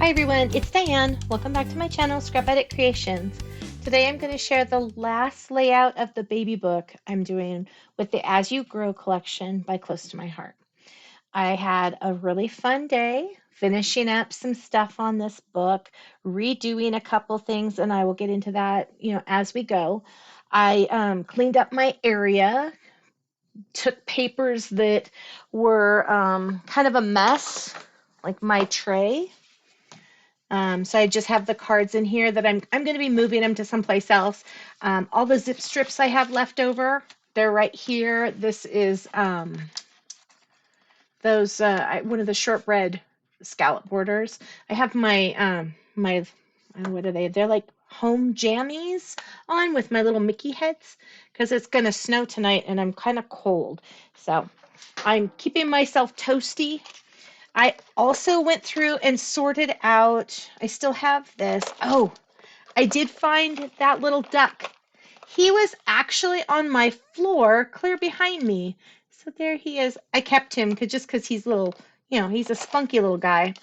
Hi everyone, it's Diane. Welcome back to my channel, Scrapbooking Creations. Today I'm going to share the last layout of the baby book I'm doing with the As You Grow collection by Close to My Heart. I had a really fun day finishing up some stuff on this book, redoing a couple things, and I will get into that, as we go. I cleaned up my area, took papers that were kind of a mess, like my tray. So I just have the cards in here that I'm going to be moving them to someplace else. All the zip strips I have left over, they're right here. This is one of the shortbread scallop borders. I have my what are they? They're like home jammies on with my little Mickey heads because it's going to snow tonight and I'm kind of cold. So I'm keeping myself toasty. I also went through and sorted out, I still have this. Oh, I did find that little duck. He was actually on my floor, clear behind me. So there he is. I kept him just because he's little, he's a spunky little guy.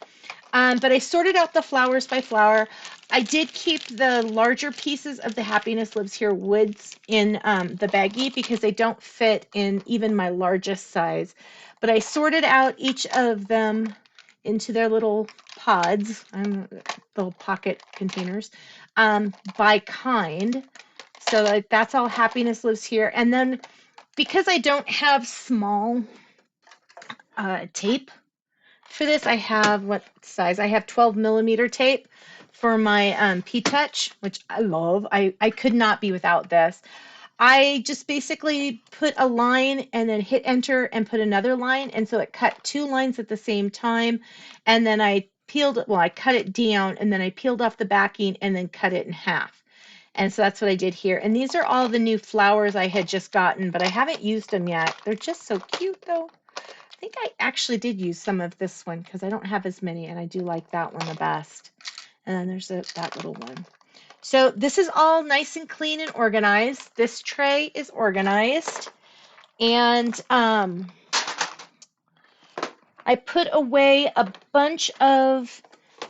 But I sorted out the flowers by flower. I did keep the larger pieces of the Happiness Lives Here woods in the baggie because they don't fit in even my largest size. But I sorted out each of them into their little pods, little pocket containers, by kind. So that's all Happiness Lives Here. And then because I don't have small tape for this, I have, what size? I have 12 millimeter tape for my P-Touch, which I love. I could not be without this. I just basically put a line and then hit enter and put another line. And so it cut two lines at the same time. And then I cut it down and then I peeled off the backing and then cut it in half. And so that's what I did here. And these are all the new flowers I had just gotten, but I haven't used them yet. They're just so cute though. I think I actually did use some of this one because I don't have as many and I do like that one the best. And then there's that little one. So this is all nice and clean and organized. This tray is organized. And I put away a bunch of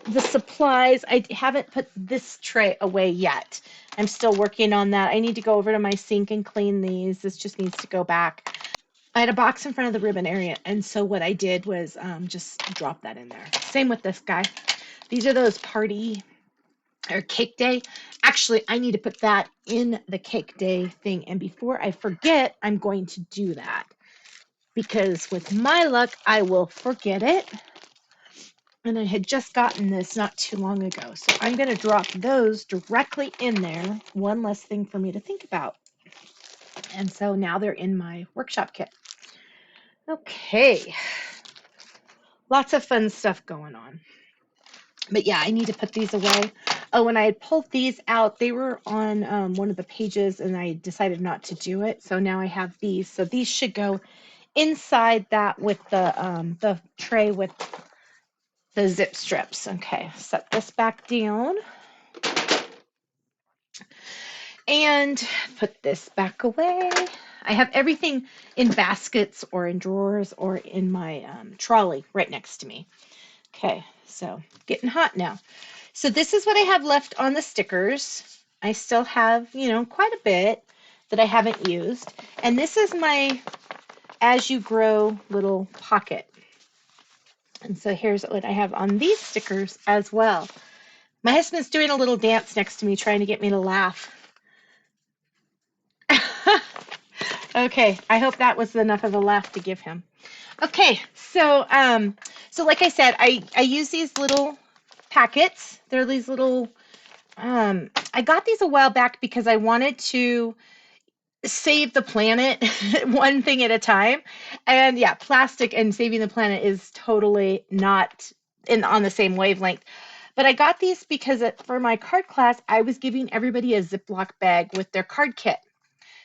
the supplies. I haven't put this tray away yet. I'm still working on that. I need to go over to my sink and clean these. This just needs to go back. I had a box in front of the ribbon area, and so what I did was just drop that in there. Same with this guy. These are those party or cake day. Actually, I need to put that in the cake day thing, and before I forget, I'm going to do that because with my luck, I will forget it. And I had just gotten this not too long ago, so I'm going to drop those directly in there. One less thing for me to think about. And so now they're in my workshop kit. Okay, lots of fun stuff going on. But yeah, I need to put these away. Oh, when I had pulled these out, they were on one of the pages and I decided not to do it. So now I have these. So these should go inside that with the tray with the zip strips. Okay, set this back down. And put this back away. I have everything in baskets or in drawers or in my trolley right next to me. Okay, so getting hot now. So this is what I have left on the stickers. I still have, quite a bit that I haven't used. And this is my As You Grow little pocket. And so here's what I have on these stickers as well. My husband's doing a little dance next to me, trying to get me to laugh. Okay, I hope that was enough of a laugh to give him. Okay, so like I said, I use these little packets. They're these little, I got these a while back because I wanted to save the planet one thing at a time. And yeah, plastic and saving the planet is totally not on the same wavelength. But I got these because for my card class, I was giving everybody a Ziploc bag with their card kit.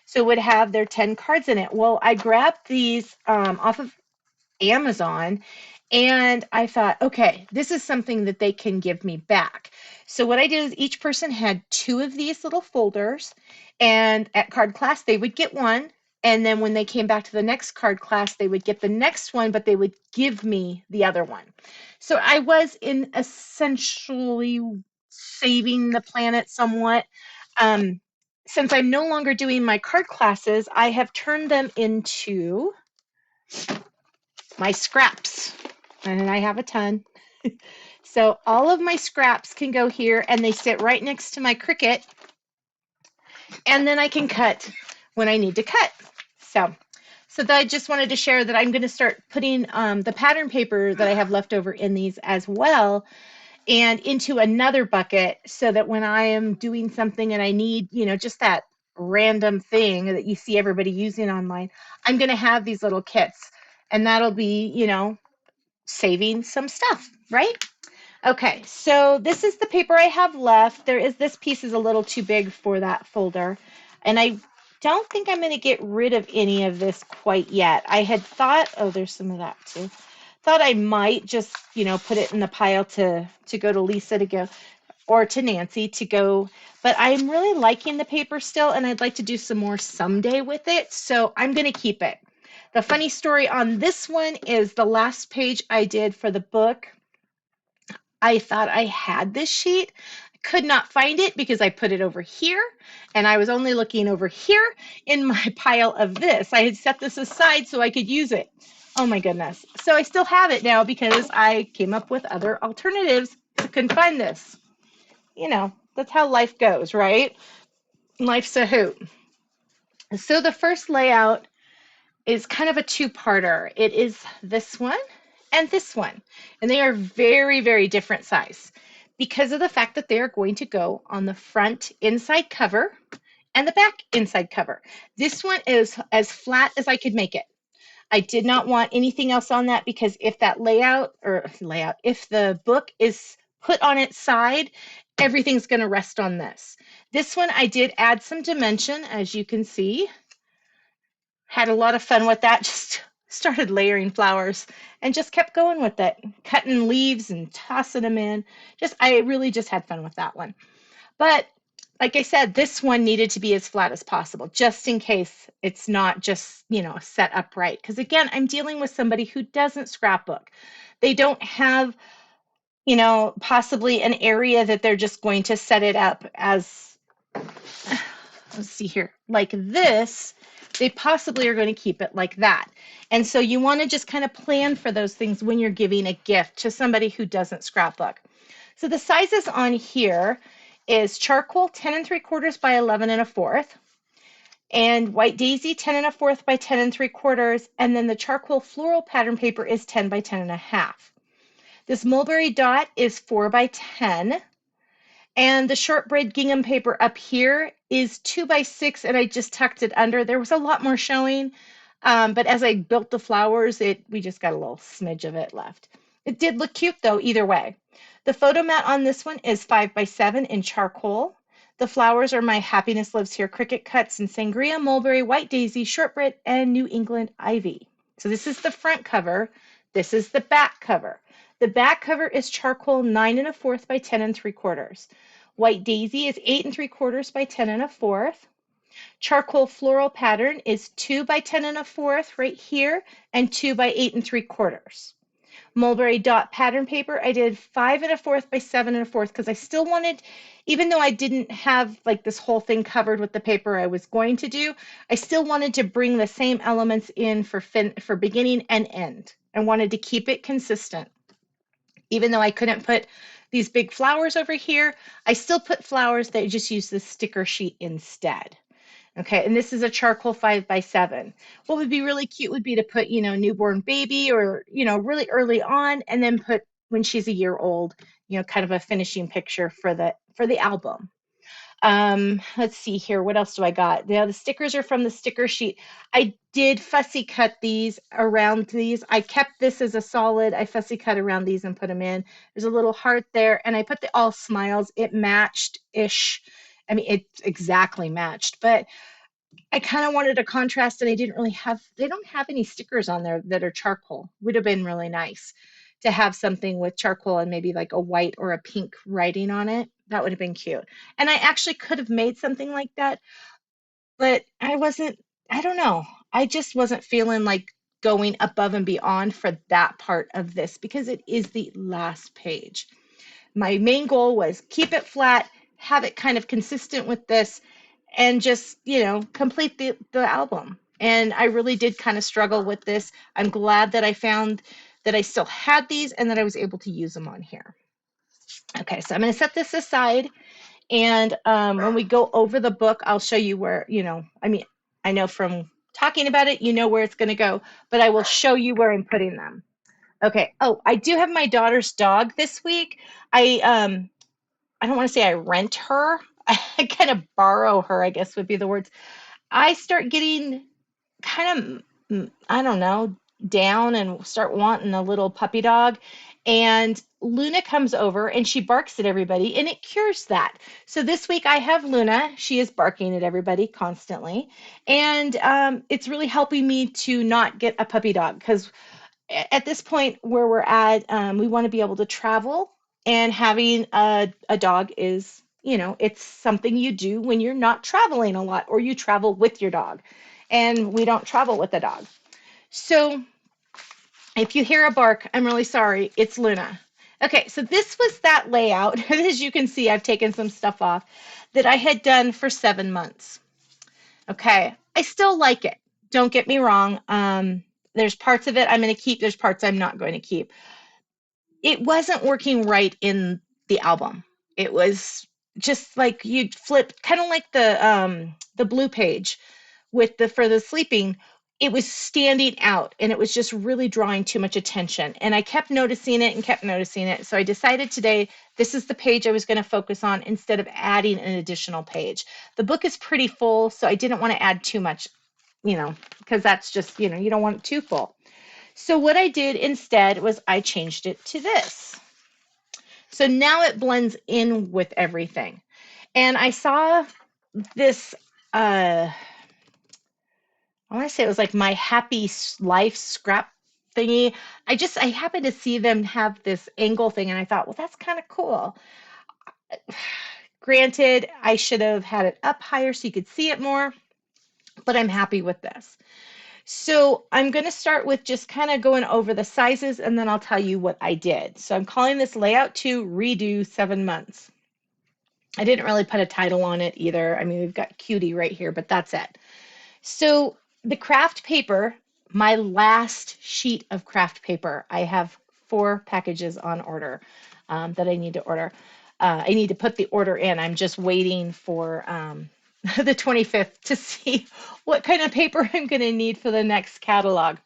So it would have their 10 cards in it. Well, I grabbed these off of Amazon and I thought, okay, this is something that they can give me back. So what I did is each person had 2 of these little folders, and at card class, they would get one. And then when they came back to the next card class, they would get the next one, but they would give me the other one. So I was in essentially saving the planet somewhat. Um, since I'm no longer doing my card classes, I have turned them into my scraps, and I have a ton. So all of my scraps can go here, and they sit right next to my Cricut, and then I can cut when I need to cut. So that I just wanted to share that I'm going to start putting the pattern paper that I have left over in these as well, and into another bucket, so that when I am doing something and I need, just that random thing that you see everybody using online, I'm going to have these little kits, and that'll be, saving some stuff, right? Okay, so this is the paper I have left. This piece is a little too big for that folder, and I don't think I'm going to get rid of any of this quite yet. I had thought, oh, there's some of that too. Thought I might just, put it in the pile to go to Lisa to go, or to Nancy to go, but I'm really liking the paper still, and I'd like to do some more someday with it, so I'm going to keep it. The funny story on this one is the last page I did for the book, I thought I had this sheet. I could not find it because I put it over here, and I was only looking over here in my pile of this. I had set this aside so I could use it. Oh my goodness. So I still have it now because I came up with other alternatives. I couldn't find this. That's how life goes, right? Life's a hoot. So the first layout is kind of a two-parter. It is this one and this one, and they are very, very different size because of the fact that they are going to go on the front inside cover and the back inside cover. This one is as flat as I could make it. I did not want anything else on that because if that if the book is put on its side, everything's going to rest on this. This one I did add some dimension, as you can see. Had a lot of fun with that. Just started layering flowers and just kept going with it, cutting leaves and tossing them in. I really just had fun with that one. But like I said, this one needed to be as flat as possible, just in case it's not just, set upright. Because again, I'm dealing with somebody who doesn't scrapbook. They don't have, possibly an area that they're just going to set it up as, let's see here, like this. They possibly are going to keep it like that. And so you want to just kind of plan for those things when you're giving a gift to somebody who doesn't scrapbook. So the sizes on here is charcoal 10 3/4 by 11 1/4, and white daisy 10 1/4 by 10 3/4, and then the charcoal floral pattern paper is 10 by 10 1/2. This mulberry dot is 4 by 10, and the shortbread gingham paper up here is 2 by 6, and I just tucked it under. There was a lot more showing, but as I built the flowers, we just got a little smidge of it left. It did look cute though, either way. The photo mat on this one is 5 by 7 in charcoal. The flowers are my Happiness Lives Here Cricut cuts in sangria, mulberry, white daisy, shortbread, and New England ivy. So this is the front cover. This is the back cover. The back cover is charcoal 9 1/4 by 10 3/4. White daisy is 8 3/4 by 10 1/4. Charcoal floral pattern is 2 by 10 1/4 right here, and 2 by 8 3/4. Mulberry dot pattern paper, I did 5 1/4 by 7 1/4 because I still wanted, even though I didn't have like this whole thing covered with the paper I was going to do, I still wanted to bring the same elements in for beginning and end. I wanted to keep it consistent. Even though I couldn't put these big flowers over here, I still put flowers that just use the sticker sheet instead. Okay, and this is a charcoal 5 by 7. What would be really cute would be to put, newborn baby, or, really early on, and then put when she's a year old, kind of a finishing picture for the album. Let's see here. What else do I got? The stickers are from the sticker sheet. I did fussy cut these around these. I kept this as a solid. I fussy cut around these and put them in. There's a little heart there, and I put the all smiles. It matched-ish. I mean, it exactly matched, but I kind of wanted a contrast, and they don't have any stickers on there that are charcoal. Would have been really nice to have something with charcoal and maybe like a white or a pink writing on it. That would have been cute. And I actually could have made something like that, but I wasn't I don't know. I just wasn't feeling like going above and beyond for that part of this because it is the last page. My main goal was keep it flat, have it kind of consistent with this, and just, complete the album. And I really did kind of struggle with this. I'm glad that I found that I still had these and that I was able to use them on here. Okay, so I'm going to set this aside. And when we go over the book, I'll show you where, I know from talking about it, you know where it's going to go, but I will show you where I'm putting them. Okay. Oh, I do have my daughter's dog this week. I don't want to say I rent her. I kind of borrow her, I guess would be the words. I start getting kind of, I don't know, down and start wanting a little puppy dog. And Luna comes over and she barks at everybody and it cures that. So this week I have Luna. She is barking at everybody constantly. And it's really helping me to not get a puppy dog because at this point where we're at, we want to be able to travel, and having a dog is, it's something you do when you're not traveling a lot or you travel with your dog. And we don't travel with a dog. So if you hear a bark, I'm really sorry. It's Luna. Okay, so this was that layout. As you can see, I've taken some stuff off that I had done for 7 months. Okay, I still like it. Don't get me wrong. There's parts of it I'm going to keep. There's parts I'm not going to keep. It wasn't working right in the album. It was just like you'd flip, kind of like the blue page with the for the sleeping. It was standing out and it was just really drawing too much attention. And I kept noticing it and kept noticing it. So I decided today this is the page I was going to focus on instead of adding an additional page. The book is pretty full, so I didn't want to add too much, because that's just, you don't want it too full. So what I did instead was I changed it to this. So now it blends in with everything. And I saw this, I want to say it was like my happy life scrap thingy. I happened to see them have this angle thing and I thought, well, that's kind of cool. Granted, I should have had it up higher so you could see it more, but I'm happy with this. So I'm going to start with just kind of going over the sizes and then I'll tell you what I did. So I'm calling this layout 2 redo 7 months. I didn't really put a title on it either. I mean, we've got cutie right here, but that's it. So the craft paper, my last sheet of craft paper, I have 4 packages on order that I need to order. I need to put the order in. I'm just waiting for the 25th to see what kind of paper I'm going to need for the next catalog.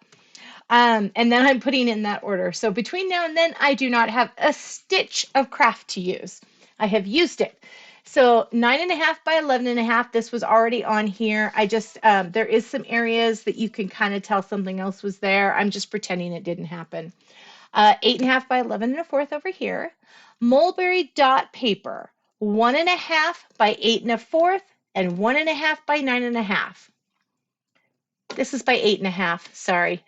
And then I'm putting in that order. So between now and then, I do not have a stitch of craft to use. I have used it. So 9.5 by 11.5, this was already on here. I just, there is some areas that you can kind of tell something else was there. I'm just pretending it didn't happen. 8.5 by 11.25 over here. Mulberry Dot paper, 1.5 by 8.25 and 1.5 by 9.5. This is by 8.5, sorry.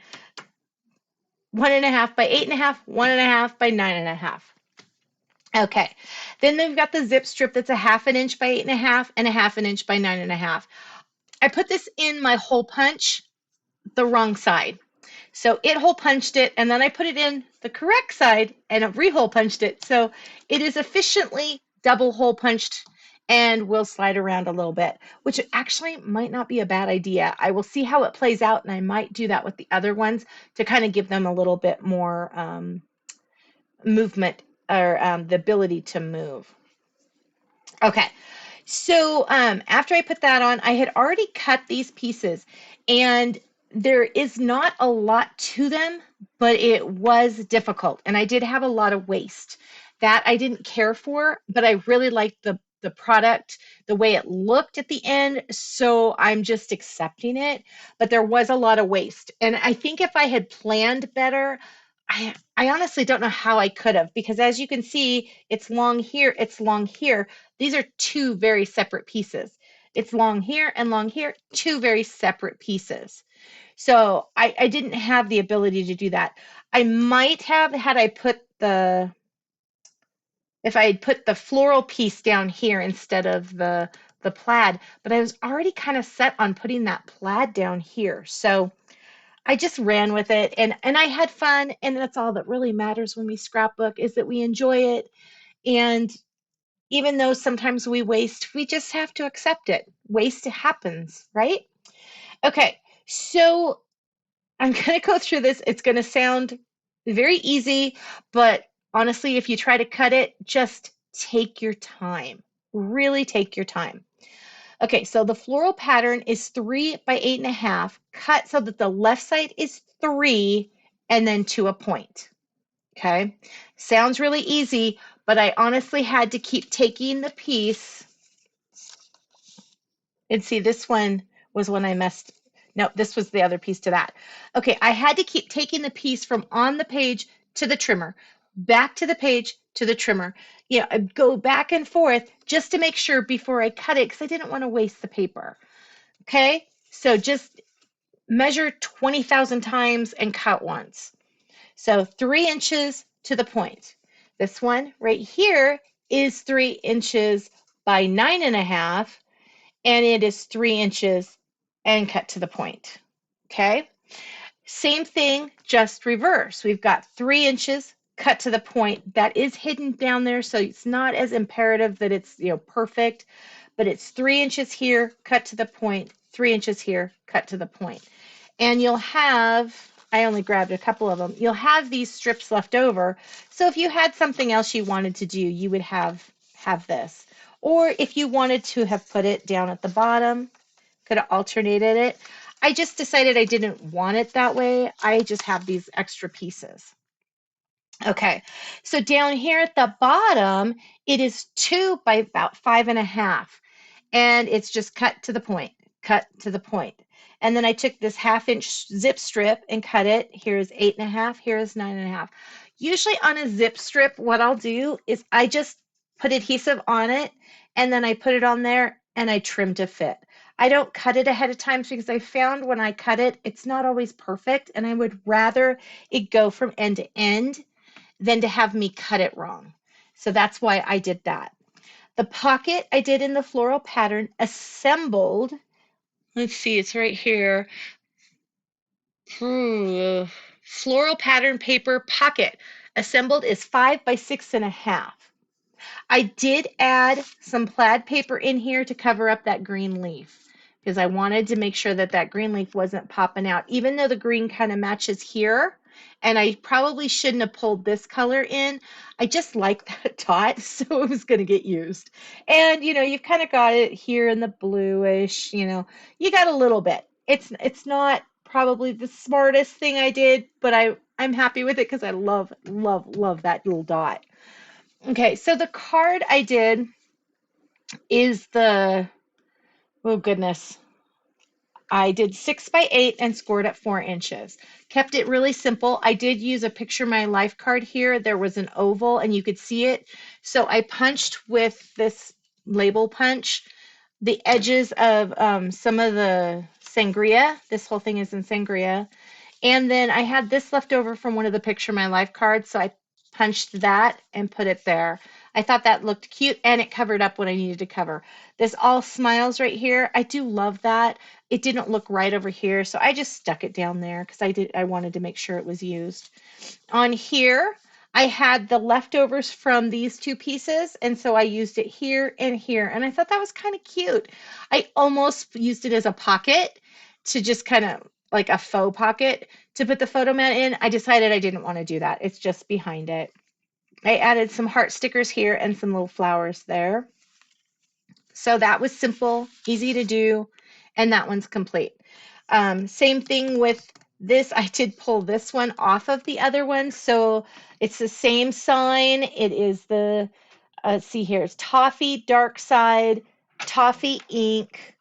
1.5 by 8.5, 1.5 by 9.5. Okay, then they've got the zip strip that's a 1/2 inch by 8.5 and a 1/2 inch by 9.5. I put this in my hole punch the wrong side. So it hole punched it and then I put it in the correct side and re-hole punched it. So it is efficiently double hole punched and will slide around a little bit, which actually might not be a bad idea. I will see how it plays out and I might do that with the other ones to kind of give them a little bit more movement or the ability to move. Okay, so after I put that on, I had already cut these pieces and there is not a lot to them, but it was difficult and I did have a lot of waste. That I didn't care for, but I really liked the product, the way it looked at the end, so I'm just accepting it. But there was a lot of waste. And I think if I had planned better, I honestly don't know how I could have, because as you can see, it's long here, it's long here. These are 2 very separate pieces. It's long here and long here, 2 very separate pieces. So I didn't have the ability to do that. I might have had I put if I had put the floral piece down here instead of the the plaid, but I was already kind of set on putting that plaid down here. So I just ran with it and I had fun, and that's all that really matters when we scrapbook is that we enjoy it. And even though sometimes we waste, we just have to accept it. Waste happens, right? Okay, so I'm going to go through this. It's going to sound very easy, but honestly, if you try to cut it, just take your time. Really take your time. Okay, so the floral pattern is 3 by 8.5, cut so that the left side is 3 and then to a point. Okay, sounds really easy, but I honestly had to keep taking the piece. And see, this one was when I messed. No, this was the other piece to that. Okay, I had to keep taking the piece from on the page to the trimmer, back to the page to the trimmer. I'd go back and forth just to make sure before I cut it because I didn't want to waste the paper. Okay, so just measure 20,000 times and cut once. So 3 inches to the point. This one right here is 3 inches by 9.5, and it is 3 inches and cut to the point. Okay, same thing, just reverse. We've got 3 inches cut to the point. That is hidden down there, so it's not as imperative that it's perfect, but it's 3 inches here, cut to the point, 3 inches here, cut to the point. And you'll have, I only grabbed a couple of them, you'll have these strips left over. So if you had something else you wanted to do, you would have this. Or if you wanted to have put it down at the bottom, could have alternated it. I just decided I didn't want it that way. I just have these extra pieces. Okay, so down here at the bottom, it is 2 by about 5.5, and it's just cut to the point, cut to the point. And then I took this 1/2 inch zip strip and cut it. Here's 8.5, here's 9.5. Usually on a zip strip, what I'll do is I just put adhesive on it, and then I put it on there and I trim to fit. I don't cut it ahead of time because I found when I cut it, it's not always perfect, and I would rather it go from end to end than to have me cut it wrong. So that's why I did that. The pocket I did in the floral pattern assembled. Let's see, it's right here. Floral pattern paper pocket assembled is 5 by 6.5. I did add some plaid paper in here to cover up that green leaf because I wanted to make sure that that green leaf wasn't popping out, even though the green kind of matches here. And I probably shouldn't have pulled this color in. I just like that dot, so it was going to get used. And, you've kind of got it here in the bluish, you got a little bit. It's not probably the smartest thing I did, but I'm happy with it because I love, love, love that little dot. Okay, so the card I did is oh goodness, I did 6 by 8 and scored at 4 inches. Kept it really simple. I did use a picture my life card here. There was an oval and you could see it. So I punched with this label punch the edges of some of the sangria. This whole thing is in sangria. And then I had this left over from one of the picture my life cards, so I punched that and put it there. I thought that looked cute and it covered up what I needed to cover. This all smiles right here. I do love that. It didn't look right over here, so I just stuck it down there because I wanted to make sure it was used. On here, I had the leftovers from these two pieces, and so I used it here and here, and I thought that was kind of cute. I almost used it as a pocket to just kind of like a faux pocket to put the photo mat in. I decided I didn't want to do that. It's just behind it. I added some heart stickers here and some little flowers there. So that was simple, easy to do, and that one's complete. Same thing with this. I did pull this one off of the other one. So it's the same sign. It is the, let's see here, it's Toffee Dark Side, Toffee ink,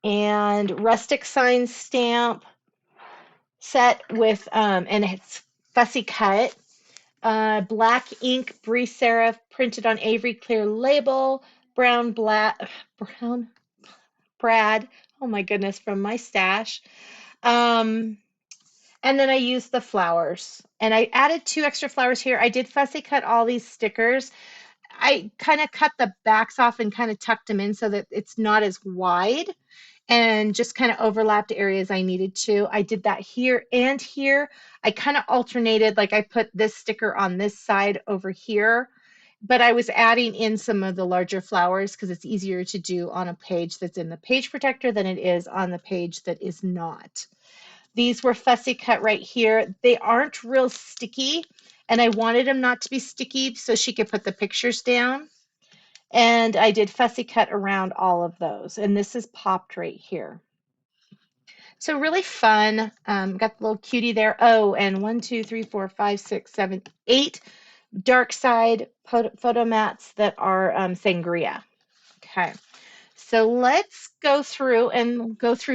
and Rustic sign stamp set with, and it's fussy cut. Black ink, Brie Serif, printed on Avery clear label, brown Brad, oh my goodness, from my stash. And then I used the flowers, and I added 2 extra flowers here. I did fussy cut all these stickers. I kind of cut the backs off and kind of tucked them in so that it's not as wide, and just kind of overlapped areas I needed to. I did that here and here. I kind of alternated, like I put this sticker on this side over here, but I was adding in some of the larger flowers because it's easier to do on a page that's in the page protector than it is on the page that is not. These were fussy cut right here. They aren't real sticky, and I wanted them not to be sticky so she could put the pictures down. And I did fussy cut around all of those. And this is popped right here. So really fun. Got the little cutie there. Oh, and 1, 2, 3, 4, 5, 6, 7, 8 dark side photo mats that are sangria. Okay. So let's go through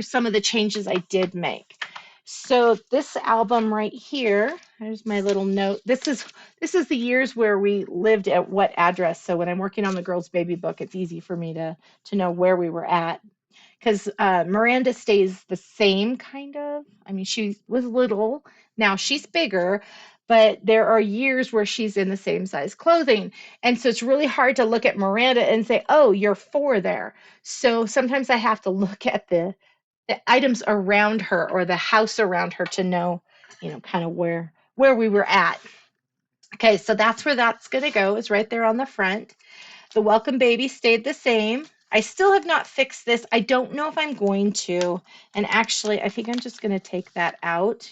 some of the changes I did make. So this album right here, there's my little note. This is the years where we lived at what address. So when I'm working on the girls' baby book, it's easy for me to know where we were at. Because Miranda stays the same kind of. I mean, she was little. Now she's bigger, but there are years where she's in the same size clothing. And so it's really hard to look at Miranda and say, oh, you're 4 there. So sometimes I have to look at the items around her or the house around her to know, kind of where we were at. Okay, so that's where that's going to go, is right there on the front. The welcome baby stayed the same. I still have not fixed this. I don't know if I'm going to. And actually, I think I'm just going to take that out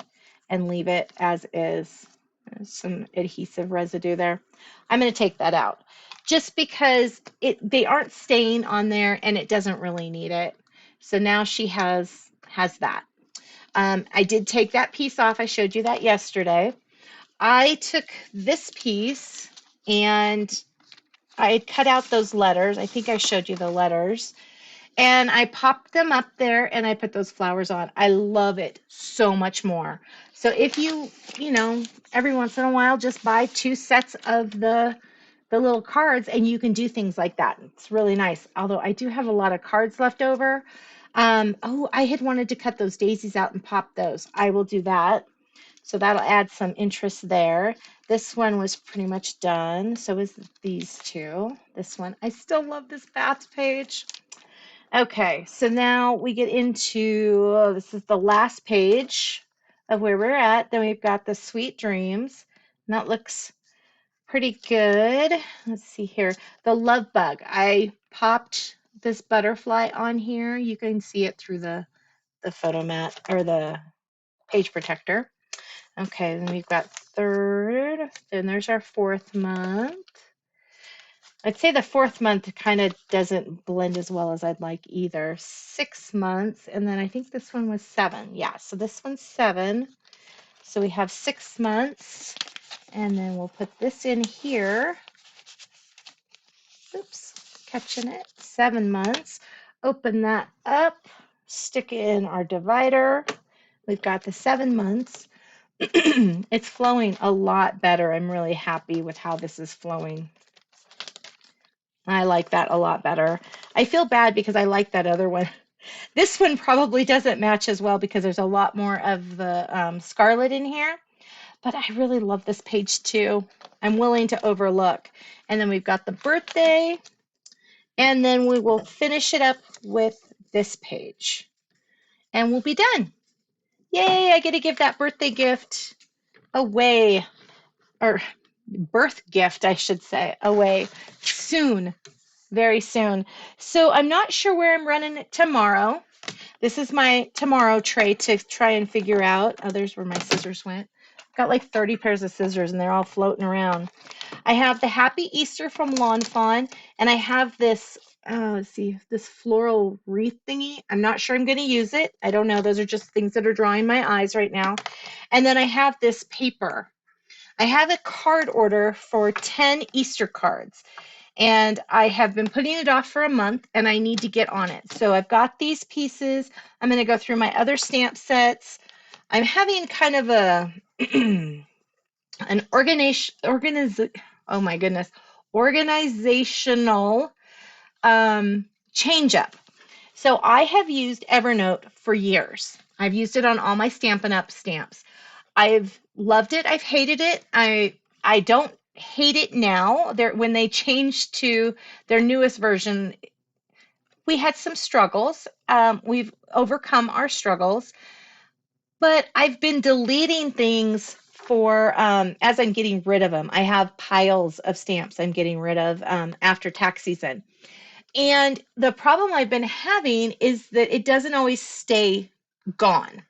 and leave it as is. There's some adhesive residue there. I'm going to take that out just because they aren't staying on there and it doesn't really need it. So now she has that. I did take that piece off. I showed you that yesterday. I took this piece and I cut out those letters. I think I showed you the letters. And I popped them up there and I put those flowers on. I love it so much more. So if you every once in a while, just buy 2 sets of the little cards and you can do things like that. It's really nice. Although I do have a lot of cards left over. Oh, I had wanted to cut those daisies out and pop those. I will do that. So that'll add some interest there. This one was pretty much done. So is these 2. This one, I still love this bath page. Okay, so now we get into, this is the last page of where we're at. Then we've got the Sweet Dreams. And that looks pretty good. Let's see here. The Love Bug. I popped this butterfly on here. You can see it through the photo mat or the page protector. Okay, then we've got 3rd. Then there's our 4th month. I'd say the 4th month kind of doesn't blend as well as I'd like either. 6 months, and then I think this one was 7. Yeah, so this one's 7. So we have 6 months, and then we'll put this in here. Oops, catching it. 7 months. Open that up, stick in our divider. We've got the 7 months. It's flowing a lot better. I'm really happy with how this is flowing. I like that a lot better. I feel bad because I like that other one. This one probably doesn't match as well because there's a lot more of the scarlet in here, but I really love this page too. I'm willing to overlook. And then we've got the birthday, and then we will finish it up with this page, and we'll be done. Yay, I get to give that birthday gift away, or birth gift, I should say, away soon. Very soon. So I'm not sure where I'm running it tomorrow. This is my tomorrow tray to try and figure out. Oh, there's where my scissors went. I've got like 30 pairs of scissors and they're all floating around. I have the Happy Easter from Lawn Fawn, and I have this, let's see, this floral wreath thingy. I'm not sure I'm going to use it. I don't know. Those are just things that are drawing my eyes right now. And then I have this paper. I have a card order for 10 Easter cards. And I have been putting it off for a month, and I need to get on it. So I've got these pieces. I'm going to go through my other stamp sets. I'm having kind of a an organizational change up. So I have used Evernote for years. I've used it on all my Stampin' Up! Stamps. I've loved it. I've hated it. I don't hate it now. When they changed to their newest version, we had some struggles. We've overcome our struggles, but I've been deleting things for as I'm getting rid of them. I have piles of stamps I'm getting rid of after tax season. And the problem I've been having is that it doesn't always stay gone.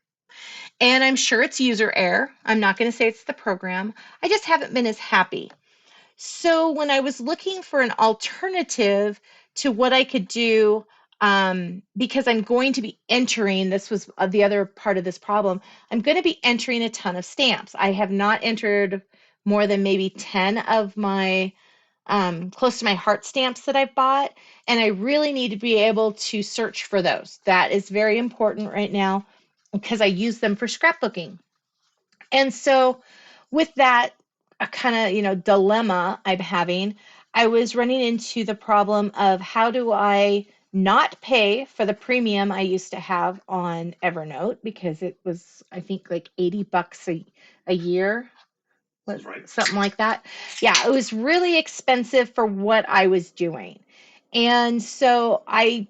And I'm sure it's user error. I'm not going to say it's the program. I just haven't been as happy. So when I was looking for an alternative to what I could do, because I'm going to be entering, this was the other part of this problem, I'm going to be entering a ton of stamps. I have not entered more than maybe 10 of my close to my heart stamps that I've bought, and I really need to be able to search for those. That is very important right now because I use them for scrapbooking. And so with that kind of, dilemma I'm having, I was running into the problem of how do I not pay for the premium I used to have on Evernote because it was, I think, like $80 a year, Right. something like that. Yeah, it was really expensive for what I was doing. And so I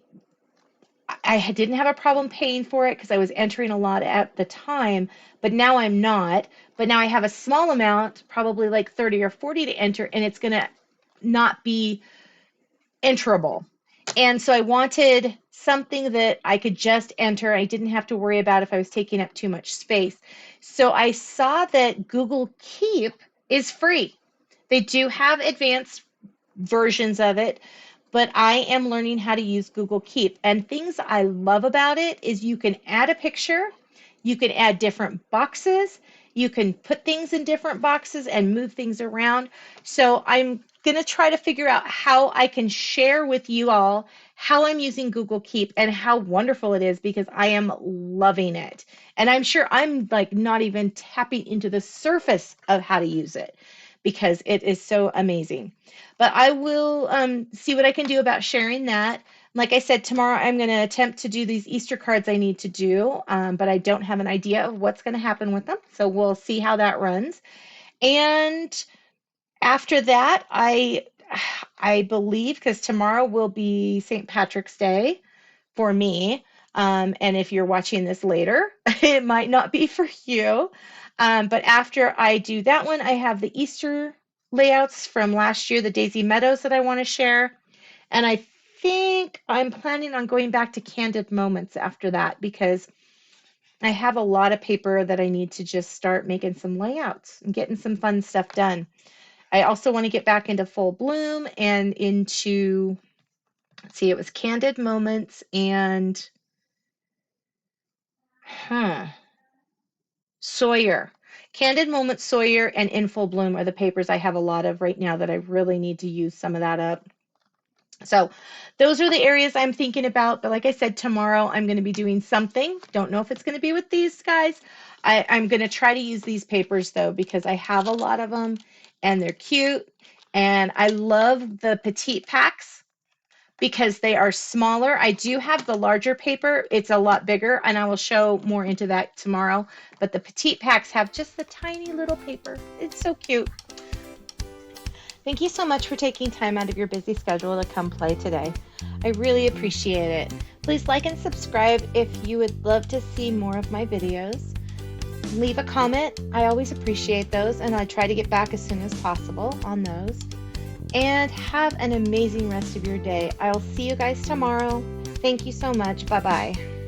didn't have a problem paying for it because I was entering a lot at the time, but now I'm not. But now I have a small amount, probably like 30 or 40 to enter, and it's going to not be enterable. And so I wanted something that I could just enter. I didn't have to worry about if I was taking up too much space. So I saw that Google Keep is free. They do have advanced versions of it, but I am learning how to use Google Keep. And things I love about it is you can add a picture, you can add different boxes, you can put things in different boxes and move things around. So I'm going to try to figure out how I can share with you all how I'm using Google Keep and how wonderful it is because I am loving it. And I'm sure I'm like not even tapping into the surface of how to use it because it is so amazing. But I will see what I can do about sharing that. Like I said, tomorrow I'm going to attempt to do these Easter cards I need to do, but I don't have an idea of what's going to happen with them. So we'll see how that runs. And after that, I believe, because tomorrow will be St. Patrick's Day for me. And if you're watching this later, it might not be for you. But after I do that one, I have the Easter layouts from last year, the Daisy Meadows that I want to share. And I think I'm planning on going back to Candid Moments after that because I have a lot of paper that I need to just start making some layouts and getting some fun stuff done. I also want to get back into Full Bloom and into, let's see, it was Candid Moments and Sawyer. Candid Moments, Sawyer, and In Full Bloom are the papers I have a lot of right now that I really need to use some of that up. So those are the areas I'm thinking about. But like I said, tomorrow I'm going to be doing something. Don't know if it's going to be with these guys. I'm going to try to use these papers though, because I have a lot of them and they're cute. And I love the petite packs because they are smaller. I do have the larger paper. It's a lot bigger and I will show more into that tomorrow. But the petite packs have just the tiny little paper. It's so cute. Thank you so much for taking time out of your busy schedule to come play today. I really appreciate it. Please like and subscribe if you would love to see more of my videos. Leave a comment. I always appreciate those, and I try to get back as soon as possible on those. And have an amazing rest of your day. I'll see you guys tomorrow. Thank you so much. Bye-bye.